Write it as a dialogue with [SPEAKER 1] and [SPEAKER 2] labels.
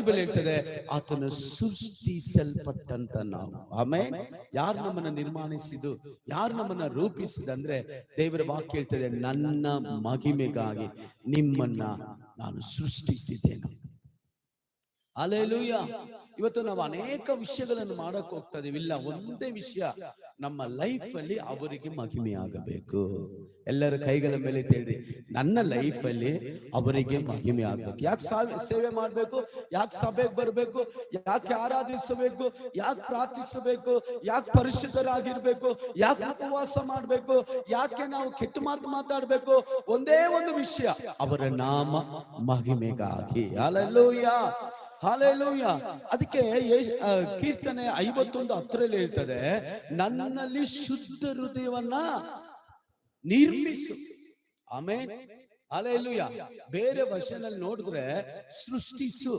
[SPEAKER 1] Bible ಹೇಳ್ತದೆ, ಆತನು ಸೃಷ್ಟಿಸಲ್ಪಟ್ಟಂತ ನಾವು. ಆಮೇಲೆ ಯಾರು ನಮ್ಮನ್ನ ನಿರ್ಮಾಣಿಸಿದ್ದು, ಯಾರು ನಮ್ಮನ್ನ ರೂಪಿಸಿದಂದ್ರೆ ದೇವರ ವಾಕ್ಯ ಹೇಳ್ತದೆ, ನನ್ನ ಮಹಿಮೆಗಾಗಿ ನಿಮ್ಮನ್ನ ನಾನು ಸೃಷ್ಟಿಸಿದ್ದೇನೆ. ಹಲ್ಲೆಲೂಯಾ. ಇವತ್ತು ನಾವು ಅನೇಕ ವಿಷಯಗಳನ್ನು ಮಾಡಕ್ ಹೋಗ್ತಾ ಇದೀವಿ. ಇಲ್ಲ, ಒಂದೇ ವಿಷಯ, ನಮ್ಮ ಲೈಫ್ ಅಲ್ಲಿ ಅವರಿಗೆ ಮಹಿಮೆ ಆಗಬೇಕು. ಎಲ್ಲರ ಕೈಗಳ ಮೇಲೆ ತೇಳ್ರಿ, ನನ್ನ ಲೈಫ್ ಅಲ್ಲಿ ಅವರಿಗೆ ಮಹಿಮೆ ಆಗ್ಬೇಕು. ಯಾಕೆ ಸೇವೆ ಮಾಡ್ಬೇಕು, ಯಾಕೆ ಸಭೆಗೆ ಬರ್ಬೇಕು, ಯಾಕೆ ಆರಾಧಿಸಬೇಕು, ಯಾಕೆ ಪ್ರಾರ್ಥಿಸಬೇಕು, ಯಾಕೆ ಪರಿಶುದ್ಧರಾಗಿರ್ಬೇಕು, ಯಾಕೆ ಉಪವಾಸ ಮಾಡ್ಬೇಕು, ಯಾಕೆ ನಾವು ಕೆಟ್ಟ ಮಾತು ಮಾತಾಡ್ಬೇಕು? ಒಂದೇ ಒಂದು ವಿಷಯ, ಅವರ ನಾಮ ಮಹಿಮೆಗಾಗಿ. Hallelujah, hallelujah. ಅದಕ್ಕೆ ಕೀರ್ತನೆ 51:10 ಹೇಳ್ತದೆ, ನನ್ನಲ್ಲಿ ಶುದ್ಧ ಹೃದಯವನ್ನ ನಿರ್ಮಿಸು. Amen, hallelujah. ಬೇರೆ ವರ್ಷನಲ್ಲಿ ನೋಡಿದ್ರೆ ಸೃಷ್ಟಿಸು.